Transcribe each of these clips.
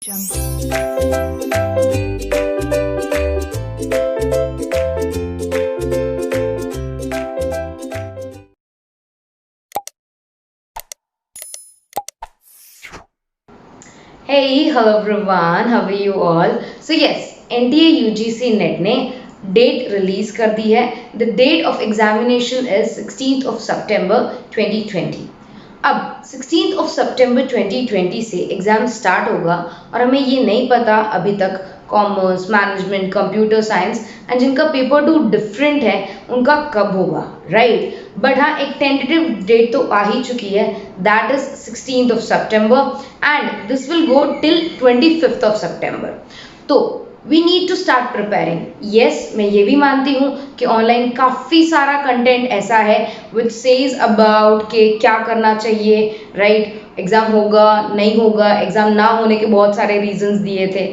Hey, hello everyone, how are you all? So yes, NTA UGC NET ने date release कर दी है. The date of examination is 16th of September 2020. अब 16th of September 2020 से exam start होगा और हमें ये नहीं पता अभी तक commerce, management, computer science and जिनका पेपर 2 डिफरेंट है उनका कब होगा, राइट? बट हाँ, एक टेंटेटिव डेट तो आ ही चुकी है, that is 16th of September and this will go till 25th of September. तो we need to start preparing. Yes, मैं ये भी मानती हूँ कि ऑनलाइन काफ़ी सारा कंटेंट ऐसा है विच सेज अबाउट कि क्या करना चाहिए, राइट? एग्ज़ाम होगा नहीं होगा, एग्ज़ाम ना होने के बहुत सारे रीजंस दिए थे.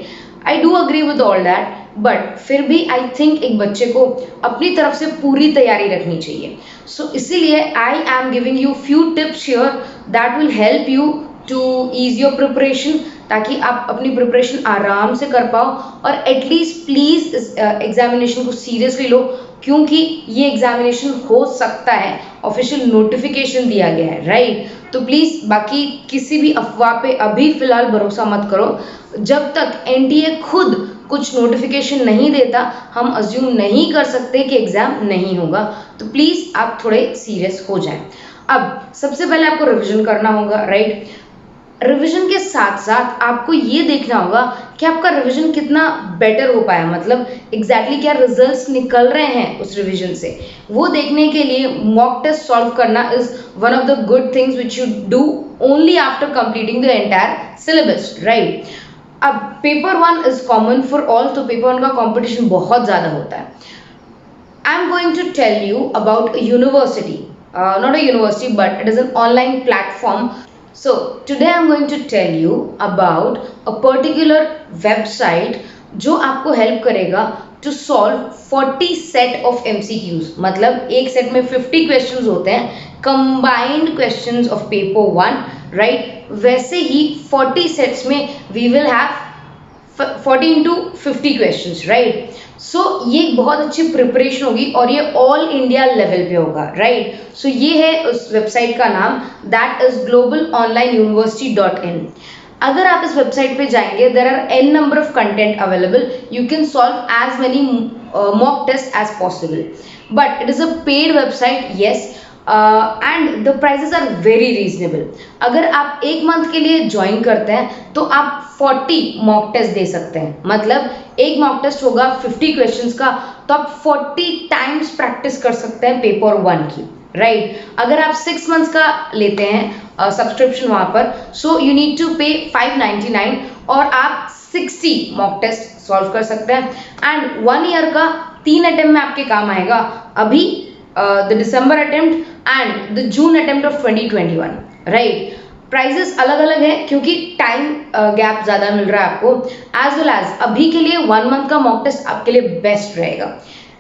I do agree with all that, but फिर भी आई थिंक एक बच्चे को अपनी तरफ से पूरी तैयारी रखनी चाहिए. सो इसीलिए I am giving you few tips here that will help you to ease your preparation, ताकि आप अपनी प्रिपरेशन आराम से कर पाओ और एटलीस्ट प्लीज इस एग्जामिनेशन को सीरियसली लो, क्योंकि ये एग्जामिनेशन हो सकता है, ऑफिशियल नोटिफिकेशन दिया गया है, राइट? तो प्लीज बाकी किसी भी अफवाह पे अभी फिलहाल भरोसा मत करो. जब तक एनटीए खुद कुछ नोटिफिकेशन नहीं देता, हम अज्यूम नहीं कर सकते कि एग्जाम नहीं होगा. तो प्लीज आप थोड़े सीरियस हो जाएं. अब सबसे पहले आपको रिवीजन करना होगा, राइट? रिवीजन के साथ साथ आपको ये देखना होगा कि आपका रिवीजन कितना बेटर हो पाया, मतलब एग्जैक्टली क्या रिजल्ट्स निकल रहे हैं उस रिवीजन से. वो देखने के लिए मॉक टेस्ट सॉल्व करना is one of the good things which you do only after completing the entire syllabus, right? अब paper 1 is common for all, तो पेपर 1 का कॉम्पिटिशन बहुत ज़्यादा होता है. I am going to tell you about university, not a university but it is an online platform. So today I'm going to tell you about a particular website जो आपको help करेगा to solve 40 set of MCQs. मतलब एक set में 50 questions होते हैं, combined questions of paper 1, right? वैसे ही 40 सेट्स में we will have 40 into 50 questions, right? So ये बहुत अच्छी प्रिपरेशन होगी और ये ऑल इंडिया लेवल पे होगा, राइट? सो ये है उस वेबसाइट का नाम, दैट इज globalonlineuniversity.in. अगर आप इस वेबसाइट पे जाएंगे, there are n number of content available, you can solve as many mock test as possible, but it is a paid website, yes, and the prices are very reasonable. अगर आप एक month के लिए join करते हैं तो आप 40 mock test दे सकते हैं. मतलब एक मॉक टेस्ट होगा 50 क्वेश्चंस का, तो आप 40 टाइम्स प्रैक्टिस कर सकते हैं पेपर 1 की, राइट? अगर आप 6 मंथ्स का लेते हैं सब्सक्रिप्शन वहाँ पर, सो यू नीड टू पे 599 और आप 60 मॉक टेस्ट सॉल्व कर सकते हैं. एंड 1 ईयर का 3 अटेम्प्ट में आपके काम आएगा. अभी the December attempt and the June attempt of 2021, right? Prices अलग अलग है क्योंकि टाइम गैप ज़्यादा मिल रहा है आपको, एज वेल एज अभी के लिए 1 मंथ का मॉक टेस्ट आपके लिए बेस्ट रहेगा.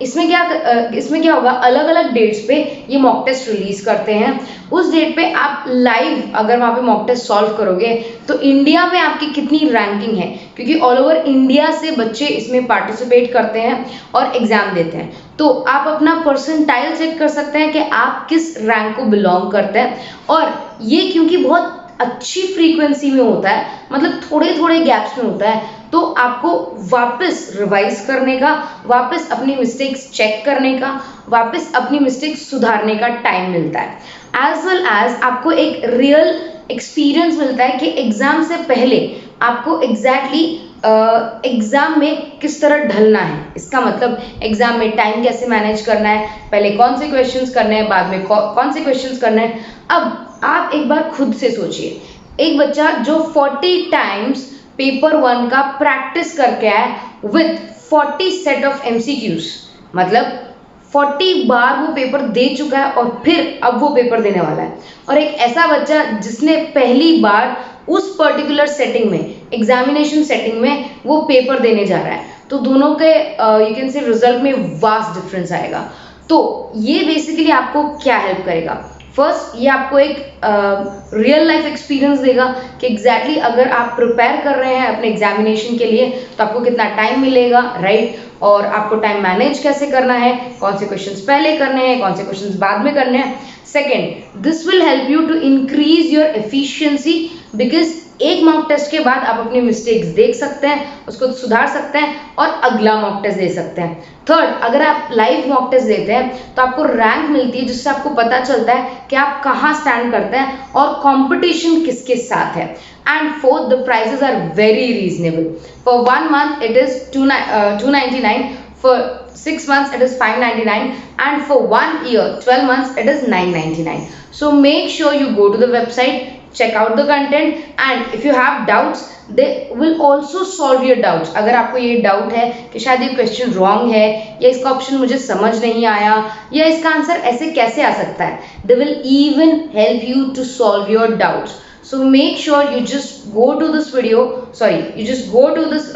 इसमें क्या होगा, अलग अलग डेट्स पे ये मॉक टेस्ट रिलीज करते हैं. उस डेट पे आप लाइव अगर वहाँ पे मॉक टेस्ट सॉल्व करोगे तो इंडिया में आपकी कितनी रैंकिंग है, क्योंकि ऑल ओवर इंडिया से बच्चे इसमें पार्टिसिपेट करते हैं और एग्जाम देते हैं, तो आप अपना परसेंटाइल चेक कर सकते हैं कि आप किस रैंक को बिलोंग करते हैं. और ये क्योंकि बहुत अच्छी फ्रीक्वेंसी में होता है, मतलब थोड़े थोड़े गैप्स में होता है, तो आपको वापस रिवाइज करने का, वापस अपनी मिस्टेक्स चेक करने का, वापस अपनी मिस्टेक्स सुधारने का टाइम मिलता है. एज वेल एज आपको एक रियल एक्सपीरियंस मिलता है कि एग्जाम से पहले आपको एग्जैक्टली एग्जाम में किस तरह ढलना है. इसका मतलब एग्जाम में टाइम कैसे मैनेज करना है, पहले कौन से क्वेश्चंस करने हैं, बाद में कौन से क्वेश्चंस करने हैं. अब आप एक बार खुद से सोचिए, एक बच्चा जो 40 टाइम्स पेपर 1 का प्रैक्टिस करके आए विथ 40 सेट ऑफ MCQs, मतलब 40 बार वो पेपर दे चुका है और फिर अब वो पेपर देने वाला है. और एक ऐसा बच्चा जिसने पहली बार उस पर्टिकुलर सेटिंग में, एग्जामिनेशन सेटिंग में वो पेपर देने जा रहा है, तो दोनों के यू कैन से रिजल्ट में वास्ट डिफरेंस आएगा. तो ये बेसिकली आपको क्या हेल्प करेगा, फर्स्ट ये आपको एक रियल लाइफ एक्सपीरियंस देगा कि एग्जैक्टली अगर आप प्रिपेयर कर रहे हैं अपने एग्जामिनेशन के लिए तो आपको कितना टाइम मिलेगा, राइट, और आपको टाइम मैनेज कैसे करना है, कौन से क्वेश्चंस पहले करने हैं, कौन से क्वेश्चंस बाद में करने हैं. Second, this will help you to increase your efficiency because एक मॉक टेस्ट के बाद आप अपनी मिस्टेक्स देख सकते हैं, उसको सुधार सकते हैं और अगला मॉक टेस्ट दे सकते हैं. थर्ड, अगर आप लाइव मॉक टेस्ट देते हैं तो आपको रैंक मिलती है जिससे आपको पता चलता है कि आप कहाँ स्टैंड करते हैं और कंपटीशन किसके साथ है. And fourth, the prices are very reasonable. For 1 month it is 299, for 6 months it is 599, and for 1 year 12 months it is 999. So make sure you go to the website, check out the content, and if you have doubts they will also solve your doubts. अगर आपको ये doubt है कि शायद ये question wrong है या इसका ऑप्शन मुझे समझ नहीं आया या इसका आंसर ऐसे कैसे आ सकता है, they will even help you to solve your doubts. So make sure you just go to this video, sorry, you just go to this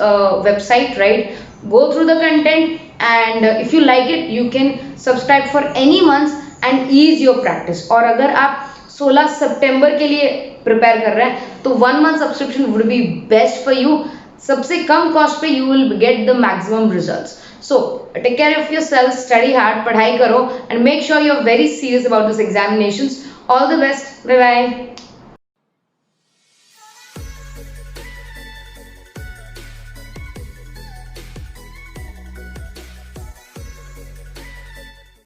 website, right? Go through the content, and if you like it you can subscribe for any months and ease your practice. और अगर आप 16 सितंबर के लिए prepare कर रहे हैं तो 1 month subscription would be best for you. सबसे कम कॉस्ट पे you will get the maximum results. So take care of yourself, study hard, पढ़ाई करो, and make sure you are very serious about this examinations. All the best, bye bye.